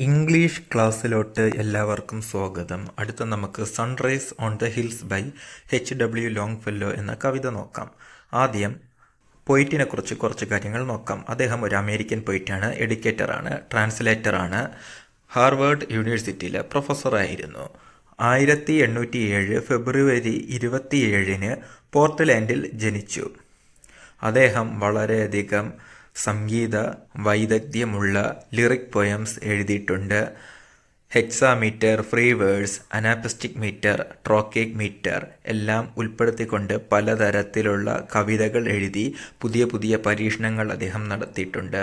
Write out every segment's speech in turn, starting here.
English ക്ലാസ്സിലോട്ട് എല്ലാവർക്കും സ്വാഗതം. അടുത്ത നമുക്ക് sunrise on the hills by H.W. Longfellow എന്ന കവിത നോക്കാം. ആദ്യം പൊയ്റ്റിനെ കുറിച്ച് കുറച്ച് കാര്യങ്ങൾ നോക്കാം. അദ്ദേഹം ഒരു അമേരിക്കൻ പൊയ്റ്റാണ്, എഡ്യൂക്കേറ്ററാണ്, ട്രാൻസ്ലേറ്ററാണ്, ഹാർവേഡ് യൂണിവേഴ്സിറ്റിയിലെ പ്രൊഫസറായിരുന്നു. 1807 ഫെബ്രുവരി 27 പോർട്ട്ലാൻഡിൽ ജനിച്ചു. അദ്ദേഹം വളരെയധികം സംഗീത വൈദഗ്ധ്യമുള്ള ലിറിക് പോയംസ് എഴുതിയിട്ടുണ്ട്. ഹെക്സാമീറ്റർ, ഫ്രീ വേഴ്സ്, അനാപസ്റ്റിക് മീറ്റർ, ട്രോക്കേക് മീറ്റർ എല്ലാം ഉൾപ്പെടുത്തിക്കൊണ്ട് പലതരത്തിലുള്ള കവിതകൾ എഴുതി പുതിയ പുതിയ പരീക്ഷണങ്ങൾ അദ്ദേഹം നടത്തിയിട്ടുണ്ട്.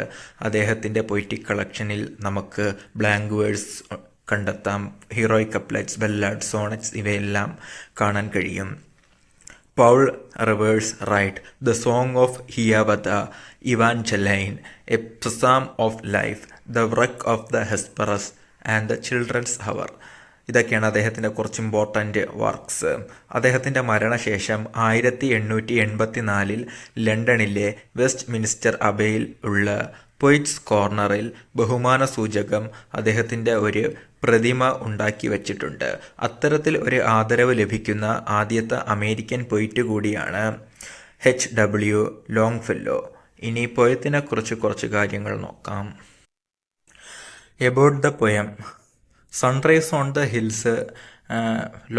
അദ്ദേഹത്തിൻ്റെ പൊയ്റ്റിക് കളക്ഷനിൽ നമുക്ക് ബ്ലാങ്ക് വേഴ്സ് കണ്ടെത്താം, ഹീറോയിക് കപ്ലെറ്റ്സ്, ബെല്ലാഡ്, സോണറ്റ്സ് ഇവയെല്ലാം കാണാൻ കഴിയും. Paul Revere write The Song of Hiawatha, Evangeline, A Psalm of Life, The Wreck of the Hesperus and the Children's Hour. ഇതൊക്കെയാണ് അദ്ദേഹത്തിൻ്റെ കുറച്ച് ഇമ്പോർട്ടൻ്റ് വർക്ക്സ്. അദ്ദേഹത്തിൻ്റെ മരണശേഷം 1884 ലണ്ടനിലെ വെസ്റ്റ് മിനിസ്റ്റർ അബയിൽ ഉള്ള പൊയ്റ്റ്സ് കോർണറിൽ ബഹുമാന സൂചകം അദ്ദേഹത്തിൻ്റെ ഒരു പ്രതിമ ഉണ്ടാക്കി വച്ചിട്ടുണ്ട്. അത്തരത്തിൽ ഒരു ആദരവ് ലഭിക്കുന്ന ആദ്യത്തെ അമേരിക്കൻ പൊയ്റ്റ് കൂടിയാണ് H.W. ലോങ്ഫെല്ലോ. ഇനി പൊയത്തിനെ കുറിച്ച് കുറച്ച് കാര്യങ്ങൾ നോക്കാം. About the poem sunrise on the hills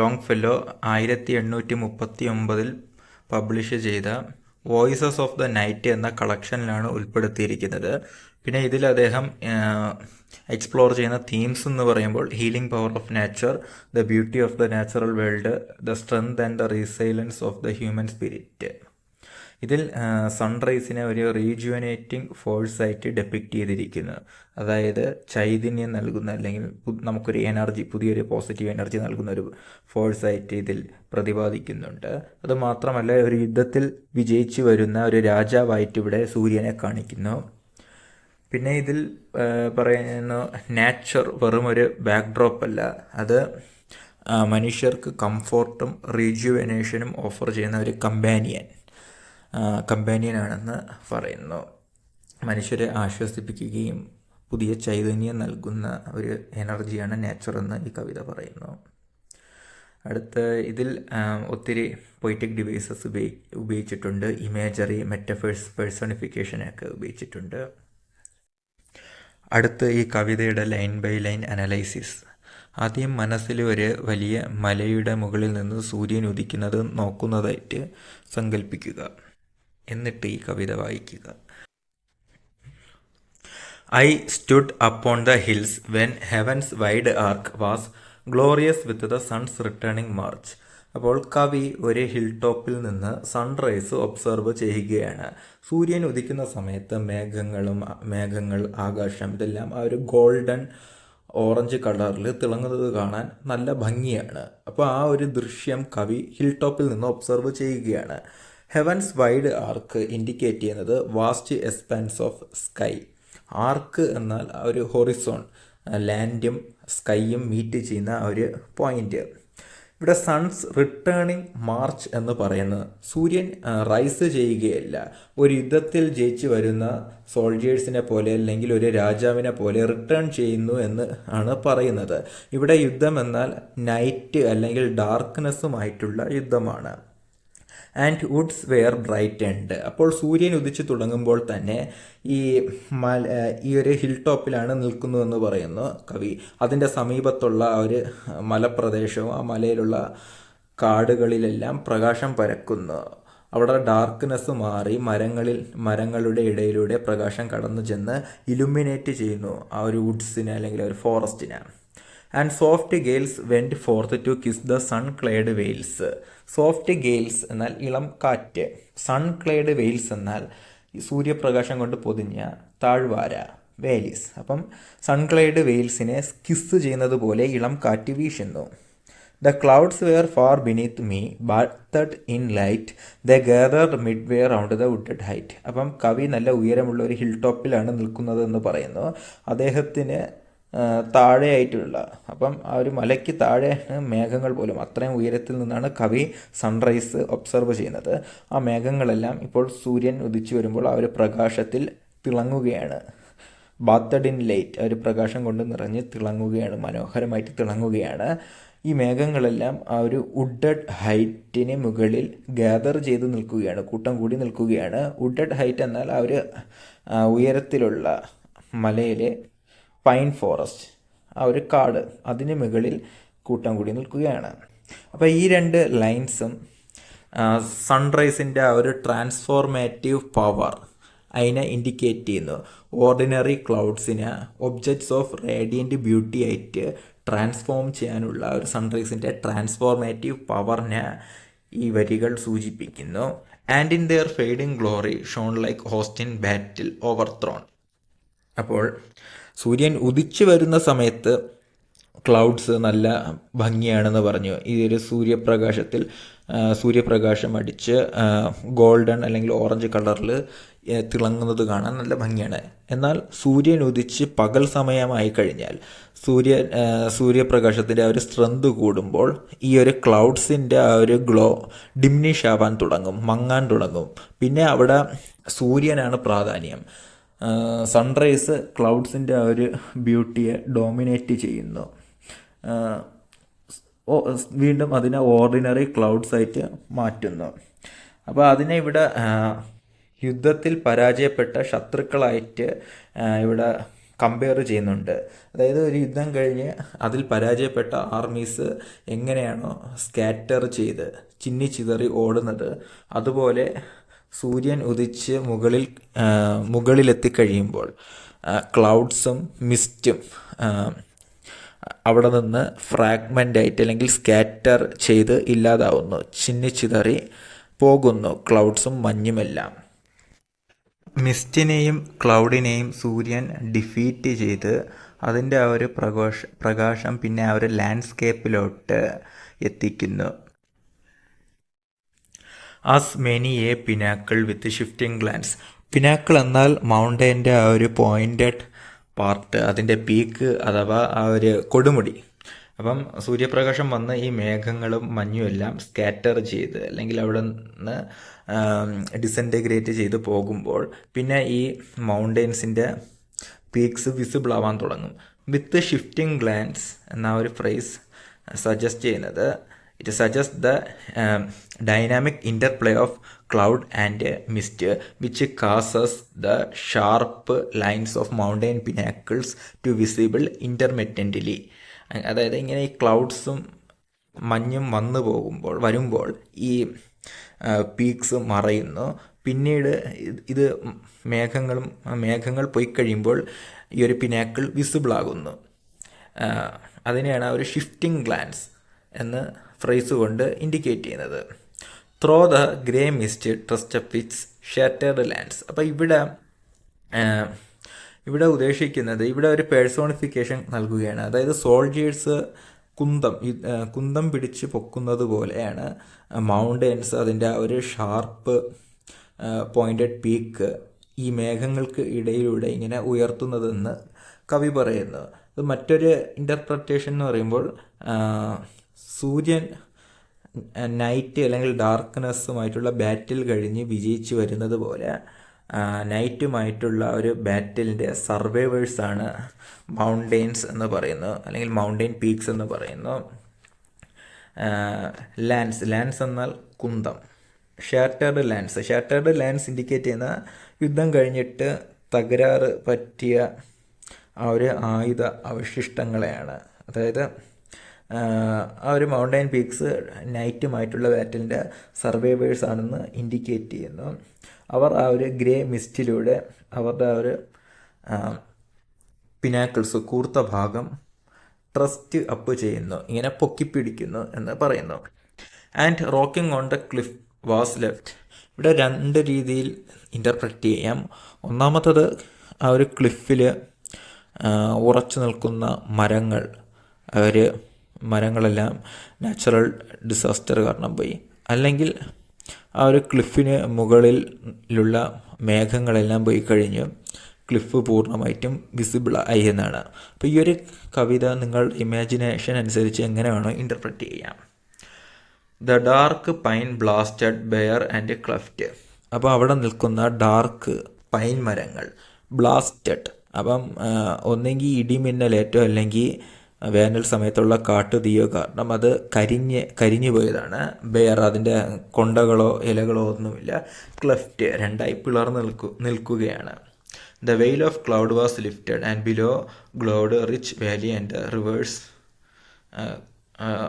Longfellow 1839 publish ചെയ്ത വോയിസസ് ഓഫ് ദ നൈറ്റ് എന്ന കളക്ഷനിലാണ് ഉൾപ്പെടുത്തിയിരിക്കുന്നത്. പിന്നെ ഇതിൽ അദ്ദേഹം എക്സ്പ്ലോർ ചെയ്യുന്ന തീംസ് എന്ന് പറയുമ്പോൾ healing power of nature, the beauty of the natural world, the strength and the resilience of the human spirit. ഇതിൽ സൺറൈസിനെ ഒരു റീജുവനേറ്റിംഗ് ഫോഴ്സായിട്ട് ഡെപ്പിക്റ്റ് ചെയ്തിരിക്കുന്നു. അതായത് ചൈതന്യം നൽകുന്ന അല്ലെങ്കിൽ നമുക്കൊരു എനർജി, പുതിയൊരു പോസിറ്റീവ് എനർജി നൽകുന്ന ഒരു ഫോഴ്സായിട്ട് ഇതിൽ പ്രതിപാദിക്കുന്നുണ്ട്. അതുമാത്രമല്ല, ഒരു യുദ്ധത്തിൽ വിജയിച്ചു വരുന്ന ഒരു രാജാവായിട്ട് ഇവിടെ സൂര്യനെ കാണിക്കുന്നു. പിന്നെ ഇതിൽ പറയുന്ന നാച്ചർ വെറും ഒരു ബാക്ക്ഡ്രോപ്പ് അല്ല, അത് മനുഷ്യർക്ക് കംഫോർട്ടും റീജുവനേഷനും ഓഫർ ചെയ്യുന്ന ഒരു കമ്പാനിയനാണെന്ന് പറയുന്നു. മനുഷ്യരെ ആശ്വസിപ്പിക്കുകയും പുതിയ ചൈതന്യം നൽകുന്ന ഒരു എനർജിയാണ് നേച്ചർ എന്ന് ഈ കവിത പറയുന്നു. അടുത്ത ഇതിൽ ഒത്തിരി പൊയ്റ്റിക് ഡിവൈസസ് ഉപയോഗിച്ചിട്ടുണ്ട്. ഇമേജറി, മെറ്റഫേഴ്സ്, പേഴ്സണിഫിക്കേഷനൊക്കെ ഉപയോഗിച്ചിട്ടുണ്ട്. അടുത്ത് ഈ കവിതയുടെ ലൈൻ ബൈ ലൈൻ അനലൈസിസ്. ആദ്യം മനസ്സിൽ ഒരു വലിയ മലയുടെ മുകളിൽ നിന്ന് സൂര്യൻ ഉദിക്കുന്നത് നോക്കുന്നതായിട്ട് സങ്കല്പിക്കുക. എന്നിട്ട് ഈ കവിത വായിക്കുക. I stood upon the hills when heaven's wide arc was glorious with the sun's returning march. അപ്പോൾ കവി ഒരു ഹിൽ ടോപ്പിൽ നിന്ന് സൺറൈസ് ഒബ്സർവ് ചെയ്യുകയാണ്. സൂര്യൻ ഉദിക്കുന്ന സമയത്ത് മേഘങ്ങൾ, ആകാശം ഇതെല്ലാം ആ ഒരു ഗോൾഡൻ ഓറഞ്ച് കളറിൽ തിളങ്ങുന്നത് കാണാൻ നല്ല ഭംഗിയാണ്. അപ്പോൾ ആ ഒരു ദൃശ്യം കവി ഹിൽ ടോപ്പിൽ നിന്ന് ഒബ്സർവ് ചെയ്യുകയാണ്. ഹെവൻസ് വൈഡ് ആർക്ക് ഇൻഡിക്കേറ്റ് ചെയ്യുന്നത് വാസ്റ്റ് എക്സ്പാൻസ് ഓഫ് സ്കൈ. ആർക്ക് എന്നാൽ ആ ഒരു ഹൊറിസോൺ, ലാൻഡും സ്കൈയും മീറ്റ് ചെയ്യുന്ന ഒരു പോയിന്റ്. ഇവിടെ സൺസ് റിട്ടേണിംഗ് മാർച്ച് എന്ന് പറയുന്നത് സൂര്യൻ റൈസ് ചെയ്യുകയല്ല, ഒരു യുദ്ധത്തിൽ ജയിച്ചു വരുന്ന സോൾജേഴ്സിനെ പോലെ അല്ലെങ്കിൽ ഒരു രാജാവിനെ പോലെ റിട്ടേൺ ചെയ്യുന്നു എന്ന് ആണ് പറയുന്നത്. ഇവിടെ യുദ്ധം എന്നാൽ നൈറ്റ് അല്ലെങ്കിൽ ഡാർക്ക്നെസ്സുമായിട്ടുള്ള യുദ്ധമാണ്. And woods were brightened. അപ്പോൾ സൂര്യൻ ഉദിച്ചു തുടങ്ങുമ്പോൾ തന്നെ ഈ ഒരു ഹിൽ ടോപ്പിലാണ് നിൽക്കുന്നതെന്ന് പറയുന്നു കവി. അതിൻ്റെ സമീപത്തുള്ള ഒരു മലപ്രദേശവും ആ മലയിലുള്ള കാടുകളിലെല്ലാം പ്രകാശം പരക്കുന്നു. അവിടെ ഡാർക്ക്നെസ് മാറി മരങ്ങളുടെ ഇടയിലൂടെ പ്രകാശം കടന്നു ചെന്ന് ഇലുമിനേറ്റ് ചെയ്യുന്നു ആ ഒരു വുഡ്സിനെ അല്ലെങ്കിൽ ഒരു ഫോറസ്റ്റിനെ. And soft gales went forth to kiss the sun clad vales. Soft gales എന്നാൽ ഇളം കാറ്റ്, സൺ ക്ലേഡ് വെയിൽസ് എന്നാൽ സൂര്യപ്രകാശം കൊണ്ട് പൊതിഞ്ഞ താഴ്വാര, വേലീസ്. അപ്പം സൺക്ലേഡ് വെയിൽസിനെ കിസ് ചെയ്യുന്നത് പോലെ ഇളം കാറ്റ് വീശുന്നു. The clouds were far beneath me bathed in light, the gathered midway round the wooded height. അപ്പം കവി നല്ല ഉയരമുള്ള ഒരു ഹിൽ ടോപ്പിലാണ് നിൽക്കുന്നത് എന്ന് പറയുന്നു. അദ്ദേഹത്തിന് താഴെയായിട്ടുള്ള, അപ്പം ആ ഒരു മലയ്ക്ക് താഴെയാണ് മേഘങ്ങൾ പോലും. അത്രയും ഉയരത്തിൽ നിന്നാണ് കവി സൺറൈസ് ഒബ്സർവ് ചെയ്യുന്നത്. ആ മേഘങ്ങളെല്ലാം ഇപ്പോൾ സൂര്യൻ ഉദിച്ചു വരുമ്പോൾ ആ ഒരു പ്രകാശത്തിൽ തിളങ്ങുകയാണ്. ബാത്തഡ് ഇൻ ലൈറ്റ്, ഒരു പ്രകാശം കൊണ്ട് നിറഞ്ഞ് തിളങ്ങുകയാണ്, മനോഹരമായിട്ട് തിളങ്ങുകയാണ്. ഈ മേഘങ്ങളെല്ലാം ആ ഒരു വുഡഡ് ഹൈറ്റിന് മുകളിൽ ഗ്യാദർ ചെയ്ത് നിൽക്കുകയാണ്, കൂട്ടം കൂടി നിൽക്കുകയാണ്. വുഡഡ് ഹൈറ്റ് എന്നാൽ ആ ഒരു ഉയരത്തിലുള്ള മലയിലെ പൈൻ ഫോറസ്റ്റ്, ആ ഒരു കാട്, അതിന് മുകളിൽ കൂട്ടം കൂടി നിൽക്കുകയാണ്. അപ്പോൾ ഈ രണ്ട് ലൈൻസും സൺറൈസിൻ്റെ ആ ഒരു ട്രാൻസ്ഫോർമേറ്റീവ് പവർ അതിനെ ഇൻഡിക്കേറ്റ് ചെയ്യുന്നു. ഓർഡിനറി ക്ലൗഡ്സിനെ ഒബ്ജക്ട്സ് ഓഫ് റേഡിയൻറ്റ് ബ്യൂട്ടി ആയിട്ട് ട്രാൻസ്ഫോം ചെയ്യാനുള്ള ഒരു സൺറൈസിൻ്റെ ട്രാൻസ്ഫോർമേറ്റീവ് പവറിനെ ഈ വരികൾ സൂചിപ്പിക്കുന്നു. And in their fading glory shone like host in battle overthrown. അപ്പോൾ സൂര്യൻ ഉദിച്ചു വരുന്ന സമയത്ത് ക്ലൗഡ്സ് നല്ല ഭംഗിയാണെന്ന് പറഞ്ഞു. ഈ ഒരു സൂര്യപ്രകാശം അടിച്ച് ഗോൾഡൻ അല്ലെങ്കിൽ ഓറഞ്ച് കളറിൽ തിളങ്ങുന്നത് കാണാൻ നല്ല ഭംഗിയാണ്. എന്നാൽ സൂര്യൻ ഉദിച്ച് പകൽ സമയമായി കഴിഞ്ഞാൽ സൂര്യപ്രകാശത്തിൻ്റെ ആ ഒരു സ്ട്രെങ്ത് കൂടുമ്പോൾ ഈ ഒരു ക്ലൗഡ്സിൻ്റെ ആ ഒരു ഗ്ലോ ഡിമിനിഷ് ആവാൻ തുടങ്ങും, മങ്ങാൻ തുടങ്ങും. പിന്നെ അവിടെ സൂര്യനാണ് പ്രാധാന്യം. സൺറൈസ് ക്ലൗഡ്സിൻ്റെ ആ ഒരു ബ്യൂട്ടിയെ ഡോമിനേറ്റ് ചെയ്യുന്നു. വീണ്ടും അതിനെ ഓർഡിനറി ക്ലൗഡ്സ് ആയിട്ട് മാറ്റുന്നു. അപ്പോൾ അതിനെ ഇവിടെ യുദ്ധത്തിൽ പരാജയപ്പെട്ട ശത്രുക്കളായിട്ട് ഇവിടെ കമ്പയർ ചെയ്യുന്നുണ്ട്. അതായത് ഒരു യുദ്ധം കഴിഞ്ഞ് അതിൽ പരാജയപ്പെട്ട ആർമീസ് എങ്ങനെയാണോ സ്കാറ്റർ ചെയ്ത് ചിന്നിച്ചിതറി ഓടുന്നത്, അതുപോലെ സൂര്യൻ ഉദിച്ച് മുകളിലെത്തിക്കഴിയുമ്പോൾ ക്ലൗഡ്സും മിസ്റ്റും അവിടെ നിന്ന് ഫ്രാഗ്മെൻ്റ് ആയിട്ട് അല്ലെങ്കിൽ സ്കാറ്റർ ചെയ്ത് ഇല്ലാതാവുന്നു, ചിന്നിച്ചിതറി പോകുന്നു ക്ലൗഡ്സും മഞ്ഞുമെല്ലാം. മിസ്റ്റിനെയും ക്ലൗഡിനെയും സൂര്യൻ ഡിഫീറ്റ് ചെയ്ത് അതിൻ്റെ ആ ഒരു പ്രകാശം പിന്നെ ആ ഒരു ലാൻഡ്സ്കേപ്പിലോട്ട് എത്തിക്കുന്നു. As many a pinnacle with shifting glance. Pinnacle എന്നാൽ മൗണ്ടൈൻ്റെ ആ ഒരു പോയിൻറ്റഡ് പാർട്ട്, അതിൻ്റെ പീക്ക് അഥവാ ആ ഒരു കൊടുമുടി. അപ്പം സൂര്യപ്രകാശം വന്ന് ഈ മേഘങ്ങളും മഞ്ഞും എല്ലാം സ്കാറ്റർ ചെയ്ത് അല്ലെങ്കിൽ അവിടെ നിന്ന് ഡിസൻറ്റഗ്രേറ്റ് ചെയ്ത് പോകുമ്പോൾ പിന്നെ ഈ മൗണ്ടെയ്ൻസിൻ്റെ പീക്സ് വിസിബിൾ ആവാൻ തുടങ്ങും. വിത്ത് ഷിഫ്റ്റിംഗ് ഗ്ലാൻസ് എന്ന ഒരു ഫ്രേസ് സജസ്റ്റ് ചെയ്യുന്നത് it suggest the dynamic interplay of cloud and mist which causes the sharp lines of mountain pinnacles to visible intermittently. അതായത് ഇങ്ങനെ ഈ ക്ലൗഡ്സും മഞ്ഞും വരുമ്പോൾ ഈ പീക്സ് മറയുന്നു. പിന്നീട് ഇത് മേഘങ്ങൾ പോയി കഴിയുമ്പോൾ ഈ ഒരു പിനാക്കിൾ വിസിബിൾ ആകുന്നു. അതിനെയാണ് ആ ഒരു ഷിഫ്റ്റിംഗ് ഗ്ലാൻസ് എന്ന് ഫ്രേസ് കൊണ്ട് ഇൻഡിക്കേറ്റ് ചെയ്യുന്നത്. Throw the grey mist trust up wits shattered lands. അപ്പോൾ ഇവിടെ ഉദ്ദേശിക്കുന്നത് ഇവിടെ ഒരു പേഴ്സോണിഫിക്കേഷൻ നൽകുകയാണ്. അതായത് സോൾജേഴ്സ് കുന്തം പിടിച്ച് പൊക്കുന്നത് പോലെയാണ് മൗണ്ടെയ്ൻസ് അതിൻ്റെ ആ ഒരു ഷാർപ്പ് പോയിൻറ്റഡ് പീക്ക് ഈ മേഘങ്ങൾക്ക് ഇടയിലൂടെ ഇങ്ങനെ ഉയർത്തുന്നതെന്ന് കവി പറയുന്നു. അത് മറ്റൊരു ഇൻ്റർപ്രറ്റേഷൻ എന്ന് പറയുമ്പോൾ സൂര്യൻ നൈറ്റ് അല്ലെങ്കിൽ ഡാർക്ക്നെസ്സുമായിട്ടുള്ള ബാറ്റിൽ കഴിഞ്ഞ് വിജയിച്ച് വരുന്നത് പോലെ നൈറ്റുമായിട്ടുള്ള ഒരു ബാറ്റിലിൻ്റെ സർവൈവേഴ്സാണ് മൗണ്ടെയ്ൻസ് എന്ന് പറയുന്നു, അല്ലെങ്കിൽ മൗണ്ടെയ്ൻ പീക്സ് എന്ന് പറയുന്നു. ലാൻഡ്സ് എന്നാൽ കുന്തം. ഷാറ്റേർഡ് ലാൻഡ്സ് ഇൻഡിക്കേറ്റ് ചെയ്യുന്ന യുദ്ധം കഴിഞ്ഞിട്ട് തകരാറ് പറ്റിയ ആ ഒരു ആയുധ അവശിഷ്ടങ്ങളെയാണ്. അതായത് ആ ഒരു മൗണ്ടൈൻ പീക്സ് നൈറ്റുമായിട്ടുള്ള ബാറ്റിലിൻ്റെ സർവൈവേഴ്സ് ആണെന്ന് ഇൻഡിക്കേറ്റ് ചെയ്യുന്നു. അവർ ആ ഒരു ഗ്രേ മിസ്റ്റിലൂടെ അവരുടെ ആ ഒരു പിനാക്കിൾസ് കൂർത്ത ഭാഗം ട്രസ്റ്റ് അപ്പ് ചെയ്യുന്നു, ഇങ്ങനെ പൊക്കിപ്പിടിക്കുന്നു എന്ന് പറയുന്നു. And rocking on the cliff was left. ഇവിടെ രണ്ട് രീതിയിൽ ഇൻ്റർപ്രറ്റ് ചെയ്യാം. ഒന്നാമത്തത് ആ ഒരു ക്ലിഫിൽ ഉറച്ചു നിൽക്കുന്ന മരങ്ങളെല്ലാം നാച്ചുറൽ ഡിസാസ്റ്റർ കാരണം പോയി, അല്ലെങ്കിൽ ആ ഒരു ക്ലിഫിന് മുകളിലുള്ള മേഘങ്ങളെല്ലാം പോയി കഴിഞ്ഞു ക്ലിഫ് പൂർണ്ണമായിട്ടും വിസിബിൾ ആയി എന്നാണ്. അപ്പോൾ ഈ ഒരു കവിത നിങ്ങൾ ഇമാജിനേഷൻ അനുസരിച്ച് എങ്ങനെ വേണോ ഇൻ്റർപ്രറ്റ് ചെയ്യാം. The dark pine blasted bare and cleft. അപ്പോൾ അവിടെ നിൽക്കുന്ന ഡാർക്ക് പൈൻ മരങ്ങൾ ബ്ലാസ്റ്റഡ് അപ്പം ഒന്നെങ്കിൽ ഇടിമിന്നലേറ്റോ അല്ലെങ്കിൽ വേനൽ സമയത്തുള്ള കാട്ടുതീയോ കാരണം അത് കരിഞ്ഞു പോയതാണ്. ബെയർ അതിൻ്റെ കൊണ്ടകളോ ഇലകളോ ഒന്നുമില്ല. ക്ലെഫ്റ്റ് രണ്ടായി പിളർന്ന് നിൽക്കുകയാണ്. The veil of cloud was lifted and below glowed rich valley and rivers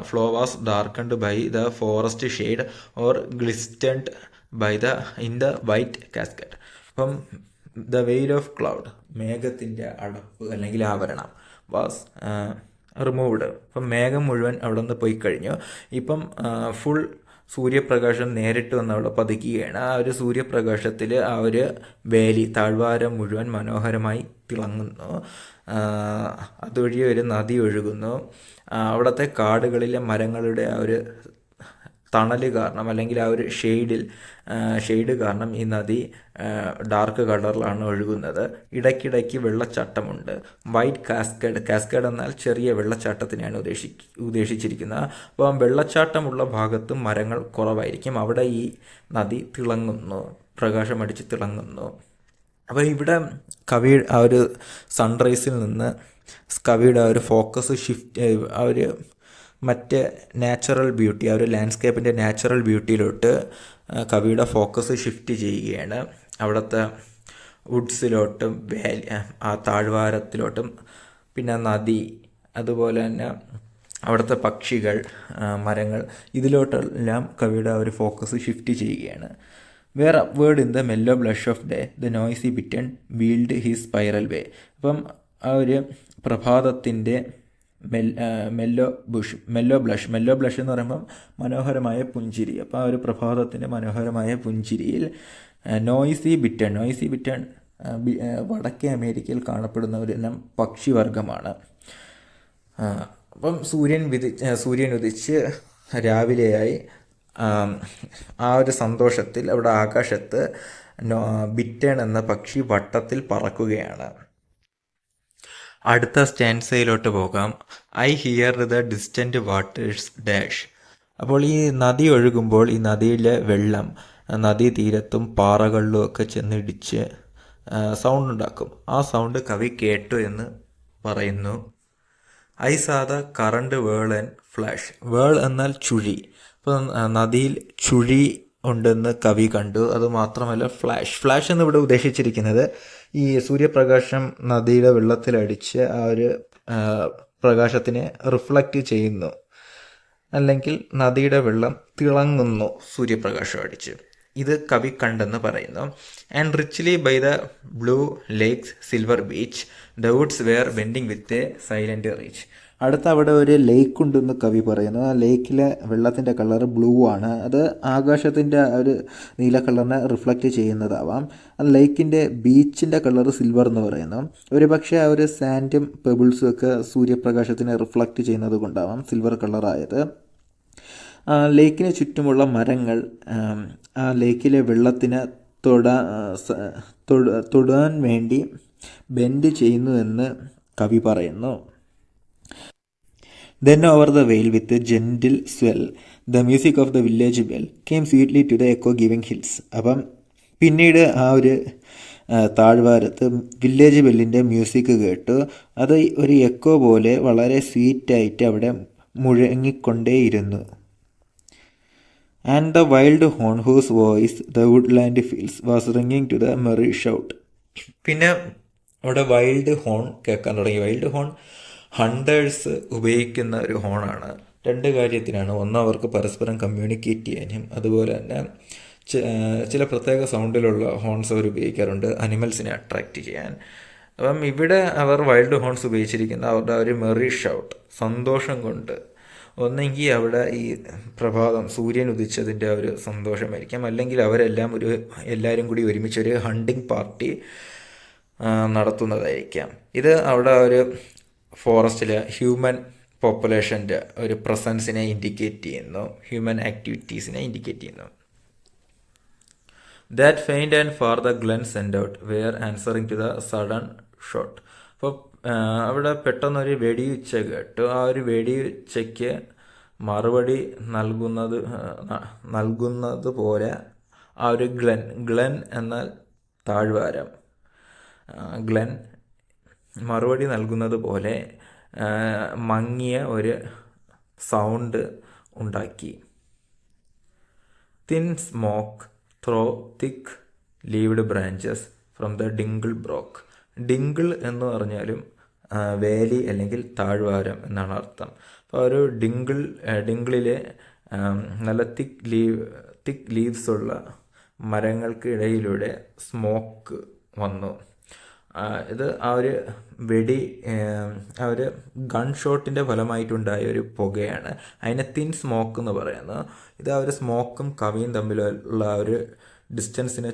flow was darkened by the forest shade or glistened by in the white cascade. അപ്പം ദ വെയിൽ ഓഫ് ക്ലൗഡ് മേഘത്തിൻ്റെ അടപ്പ് അല്ലെങ്കിൽ ആവരണം was removed. ഇപ്പം മേഘം മുഴുവൻ അവിടെ നിന്ന് പോയി കഴിഞ്ഞു. ഇപ്പം ഫുൾ സൂര്യപ്രകാശം നേരിട്ട് വന്ന് അവിടെ പതിക്കുകയാണ്. ആ ഒരു സൂര്യപ്രകാശത്തിൽ ആ ഒരു വേലി താഴ്വാരം മുഴുവൻ മനോഹരമായി തിളങ്ങുന്നു. അതുവഴി ഒരു നദി ഒഴുകുന്നു. അവിടുത്തെ കാടുകളിലെ മരങ്ങളുടെ ആ ഒരു തണൽ കാരണം അല്ലെങ്കിൽ ആ ഒരു ഷെയ്ഡ് കാരണം ഈ നദി ഡാർക്ക് കളറിലാണ് ഒഴുകുന്നത്. ഇടയ്ക്കിടയ്ക്ക് വെള്ളച്ചാട്ടമുണ്ട്. വൈറ്റ് കാസ്കേഡ് എന്നാൽ ചെറിയ വെള്ളച്ചാട്ടത്തിനെയാണ് ഉദ്ദേശിച്ചിരിക്കുന്നത്. അപ്പം വെള്ളച്ചാട്ടമുള്ള ഭാഗത്തും മരങ്ങൾ കുറവായിരിക്കും. അവിടെ ഈ നദി തിളങ്ങുന്നു, പ്രകാശമടിച്ച് തിളങ്ങുന്നു. അപ്പോൾ ഇവിടെ കവി ആ ഒരു സൺറൈസിൽ നിന്ന് കവിയുടെ ആ ഒരു ഫോക്കസ് ഷിഫ്റ്റ് ആ ഒരു മറ്റ് നാച്ചുറൽ ബ്യൂട്ടി, ആ ഒരു ലാൻഡ്സ്കേപ്പിൻ്റെ നാച്ചുറൽ ബ്യൂട്ടിയിലോട്ട് കവിയുടെ ഫോക്കസ് ഷിഫ്റ്റ് ചെയ്യുകയാണ്. അവിടുത്തെ വുഡ്സിലോട്ടും ആ താഴ്വാരത്തിലോട്ടും പിന്നെ നദി, അതുപോലെ തന്നെ അവിടുത്തെ പക്ഷികൾ, മരങ്ങൾ, ഇതിലോട്ടെല്ലാം കവിയുടെ ആ ഒരു ഫോക്കസ് ഷിഫ്റ്റ് ചെയ്യുകയാണ്. Where upward in the mellow blush of day the noisy bittern wheeled his spiral way. അപ്പം ആ ഒരു പ്രഭാതത്തിൻ്റെ മെല്ലോ ബ്ലഷ് എന്ന് പറയുമ്പം മനോഹരമായ പുഞ്ചിരി. അപ്പോൾ ആ ഒരു പ്രഭാതത്തിൻ്റെ മനോഹരമായ പുഞ്ചിരിയിൽ നോയ്സി ബിറ്റൺ വടക്കേ അമേരിക്കയിൽ കാണപ്പെടുന്ന ഒരു ഇനം പക്ഷിവർഗമാണ്. അപ്പം സൂര്യൻ ഉദിച്ച് രാവിലെയായി. ആ ഒരു സന്തോഷത്തിൽ അവിടെ ആകാശത്ത് ബിറ്റൺ എന്ന പക്ഷി വട്ടത്തിൽ പറക്കുകയാണ്. അടുത്ത സ്റ്റാൻസയിലോട്ട് പോകാം. I here the distant waters dash. അപ്പോൾ ഈ നദി ഒഴുകുമ്പോൾ ഈ നദിയിലെ വെള്ളം നദീതീരത്തും പാറകളിലും ഒക്കെ ചെന്നിടിച്ച് സൗണ്ട് ഉണ്ടാക്കും. ആ സൗണ്ട് കവി കേട്ടു എന്ന് പറയുന്നു. ഐ സാ ദ കറണ്ട് വേൾ ആൻഡ് ഫ്ലാഷ്. വേൾ എന്നാൽ ചുഴി. അപ്പോൾ നദിയിൽ ചുഴി ഉണ്ടെന്ന് കവി കണ്ടു. അതുമാത്രമല്ല ഫ്ലാഷ് എന്നിവിടെ ഉദ്ദേശിച്ചിരിക്കുന്നത് ഈ സൂര്യപ്രകാശം നദിയുടെ വെള്ളത്തിലടിച്ച് ആ ഒരു പ്രകാശത്തിനെ റിഫ്ലക്റ്റ് ചെയ്യുന്നു, അല്ലെങ്കിൽ നദിയുടെ വെള്ളം തിളങ്ങുന്നു സൂര്യപ്രകാശം അടിച്ച്. ഇത് കവി കണ്ടെന്ന് പറയുന്നു. And richly by the blue lakes silver beach the woods were bending with a silent reach. അടുത്ത അവിടെ ഒരു ലേക്ക് ഉണ്ടെന്ന് കവി പറയുന്നു. ആ ലേക്കിലെ വെള്ളത്തിൻ്റെ കളർ ബ്ലൂ ആണ്. അത് ആകാശത്തിൻ്റെ ഒരു നീല കളറിനെ റിഫ്ലക്റ്റ് ചെയ്യുന്നതാവാം. ആ ലേക്കിൻ്റെ ബീച്ചിൻ്റെ കളർ സിൽവർ എന്ന് പറയുന്നു. ഒരു പക്ഷേ ആ ഒരു സാൻഡും പെബിൾസും ഒക്കെ സൂര്യപ്രകാശത്തിനെ റിഫ്ലക്റ്റ് ചെയ്യുന്നത് കൊണ്ടാവാം സിൽവർ കളറായത്. ലേക്കിന് ചുറ്റുമുള്ള മരങ്ങൾ ആ ലേക്കിലെ വെള്ളത്തിന് തൊടാൻ വേണ്ടി ബെൻഡ് ചെയ്യുന്നു എന്ന് കവി പറയുന്നു. Then over the vale with a gentle swell, the music of the village bell came sweetly to the echo-giving hills. അപ്പം പിന്നീട് ആ ഒരു താഴ്വാരത്ത് വില്ലേജ് ബെല്ലിൻ്റെ മ്യൂസിക് കേട്ടു. അത് ഒരു എക്കോ പോലെ വളരെ സ്വീറ്റായിട്ട് അവിടെ മുഴങ്ങിക്കൊണ്ടേയിരുന്നു. And the wild horn whose voice the woodland fills was ringing to the merry shout. പിന്നെ അവിടെ വൈൽഡ് ഹോൺ കേൾക്കാൻ തുടങ്ങി. വൈൽഡ് ഹോൺ ഹണ്ടേഴ്സ് ഉപയോഗിക്കുന്ന ഒരു ഹോണാണ്. രണ്ട് കാര്യത്തിനാണ്. ഒന്ന്, അവർക്ക് പരസ്പരം കമ്മ്യൂണിക്കേറ്റ് ചെയ്യാനും, അതുപോലെ തന്നെ ചില പ്രത്യേക സൗണ്ടിലുള്ള ഹോൺസ് അവർ ഉപയോഗിക്കാറുണ്ട് അനിമൽസിനെ അട്രാക്റ്റ് ചെയ്യാൻ. അപ്പം ഇവിടെ അവർ വൈൽഡ് ഹോൺസ് ഉപയോഗിച്ചിരിക്കുന്ന അവരുടെ ഒരു മെറി ഷൗട്ട്, സന്തോഷം കൊണ്ട്. ഒന്നെങ്കിൽ അവിടെ ഈ പ്രഭാതം സൂര്യൻ ഉദിച്ചതിൻ്റെ ഒരു സന്തോഷമായിരിക്കാം, അല്ലെങ്കിൽ എല്ലാവരും കൂടി ഒരുമിച്ചൊരു ഹണ്ടിങ് പാർട്ടി നടത്തുന്നതായിരിക്കാം. ഇത് അവിടെ ഒരു ഫോറസ്റ്റിലെ ഹ്യൂമൻ പോപ്പുലേഷൻ്റെ ഒരു പ്രസൻസിനെ ഇൻഡിക്കേറ്റ് ചെയ്യുന്നു, ഹ്യൂമൻ ആക്ടിവിറ്റീസിനെ ഇൻഡിക്കേറ്റ് ചെയ്യുന്നു. That faint and far the glen sent out were answering to the sudden shot. അപ്പോൾ അവിടെ പെട്ടെന്നൊരു വെടിയുച്ച കേട്ടു. ആ ഒരു വെടിയുച്ചയ്ക്ക് മറുപടി നൽകുന്നത് പോലെ ആ ഒരു ഗ്ലെൻ എന്നാൽ താഴ്വാരം, ഗ്ലെൻ മറുപടി നൽകുന്നത് പോലെ മങ്ങിയ ഒരു സൗണ്ട് ഉണ്ടാക്കി. Thin smoke through thick leaved branches from the dingle brook. Dingle എന്ന് പറഞ്ഞാലും വേലി അല്ലെങ്കിൽ താഴ്വാരം എന്നാണ് അർത്ഥം. അപ്പോൾ ഒരു ഡിങ്കിളിലെ നല്ല തിക്ക് ലീവ്സ് ഉള്ള മരങ്ങൾക്ക് ഇടയിലൂടെ സ്മോക്ക് വന്നു. ഇത് ആ ഒരു ഗൺ ഷോട്ടിൻ്റെ ഫലമായിട്ടുണ്ടായ ഒരു പുകയാണ്. അതിനെ തിൻ സ്മോക്ക് എന്ന് പറയുന്നത്. ഇത് ആ ഒരു സ്മോക്കും കവിയും തമ്മിലുള്ള ആ ഒരു ഡിസ്റ്റൻസിനെ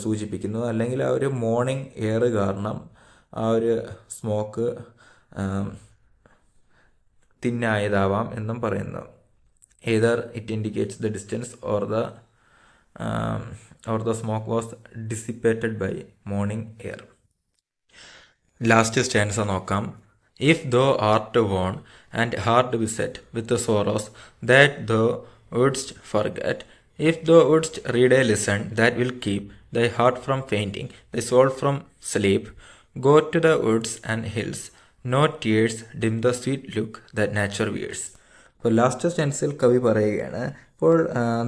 സൂചിപ്പിക്കുന്നു. അല്ലെങ്കിൽ ആ ഒരു മോർണിംഗ് എയർ കാരണം ആ ഒരു സ്മോക്ക് തിന്നായതാവാം എന്നും പറയുന്നു. either it indicates the distance or the smoke was dissipated by morning air. Last stanza നോക്കാം. If thou art worn and hard beset with the sorrows that thou wouldst forget, if thou wouldst read a lesson that will keep thy heart from fainting, thy soul from sleep, go to the woods and hills, no tears dim the sweet look that nature wears. ഇപ്പോൾ last സ്റ്റാൻസിൽ കവി പറയുകയാണ്, ഇപ്പോൾ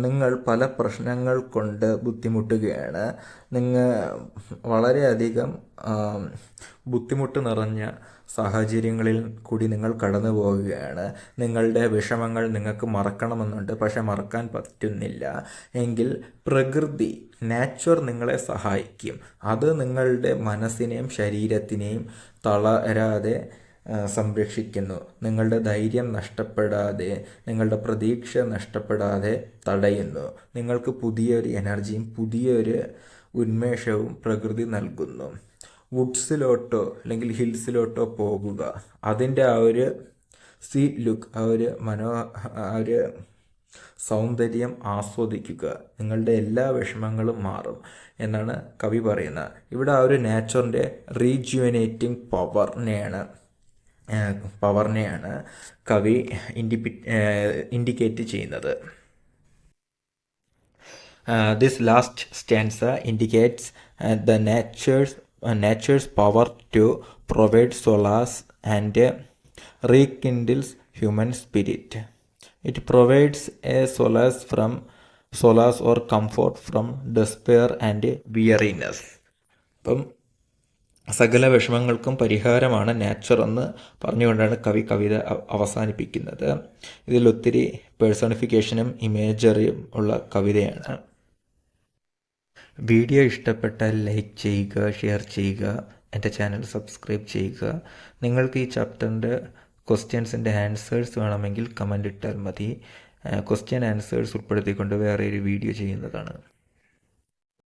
നിങ്ങൾ പല പ്രശ്നങ്ങൾ കൊണ്ട് ബുദ്ധിമുട്ടുകയാണ്, നിങ്ങൾ വളരെയധികം ബുദ്ധിമുട്ട് നിറഞ്ഞ സാഹചര്യങ്ങളിൽ കൂടി നിങ്ങൾ കടന്നു പോവുകയാണ്. നിങ്ങളുടെ വിഷമങ്ങൾ നിങ്ങൾക്ക് മറക്കണമെന്നുണ്ട്, പക്ഷെ മറക്കാൻ പറ്റുന്നില്ല. എങ്കിൽ പ്രകൃതി, നാച്ചുർ നിങ്ങളെ സഹായിക്കും. അത് നിങ്ങളുടെ മനസ്സിനെയും ശരീരത്തിനെയും തളരാതെ സംരക്ഷിക്കുന്നു. നിങ്ങളുടെ ധൈര്യം നഷ്ടപ്പെടാതെ, നിങ്ങളുടെ പ്രതീക്ഷ നഷ്ടപ്പെടാതെ തടയുന്നു. നിങ്ങൾക്ക് പുതിയൊരു എനർജിയും പുതിയൊരു ഉന്മേഷവും പ്രകൃതി നൽകുന്നു. വുഡ്സിലോട്ടോ അല്ലെങ്കിൽ ഹിൽസിലോട്ടോ പോകുക, അതിൻ്റെ ആ ഒരു സ്വീറ്റ് ലുക്ക്, ആ ഒരു സൗന്ദര്യം ആസ്വദിക്കുക. നിങ്ങളുടെ എല്ലാ വിഷമങ്ങളും മാറും എന്നാണ് കവി പറയുന്നത്. ഇവിടെ ആ ഒരു നാച്ചുറിൻ്റെ റീജുവനേറ്റിംഗ് പവറിനെയാണ് കവി ഇൻഡിക്കേറ്റ് ചെയ്യുന്നത്. This last stanza indicates the nature's power to provide solace and rekindles human spirit. It provides a solace or comfort from despair and weariness. അപ്പം സകല വിഷമങ്ങൾക്കും പരിഹാരമാണ് നാച്ചർ എന്ന് പറഞ്ഞുകൊണ്ടാണ് കവിത അവസാനിപ്പിക്കുന്നത്. ഇതിൽ ഒത്തിരി പേഴ്സണിഫിക്കേഷനും ഇമേജറിയും ഉള്ള കവിതയാണ്. വീഡിയോ ഇഷ്ടപ്പെട്ടാൽ ലൈക്ക് ചെയ്യുക, ഷെയർ ചെയ്യുക, എൻ്റെ ചാനൽ സബ്സ്ക്രൈബ് ചെയ്യുക. നിങ്ങൾക്ക് ഈ ചാപ്റ്ററിൻ്റെ ക്വസ്റ്റ്യൻസിൻ്റെ ആൻസേഴ്സ് വേണമെങ്കിൽ കമൻ്റ് ഇട്ടാൽ മതി. ക്വസ്റ്റ്യൻ ആൻസേഴ്സ് ഉൾപ്പെടുത്തിക്കൊണ്ട് വേറെ ഒരു വീഡിയോ ചെയ്യുന്നതാണ്.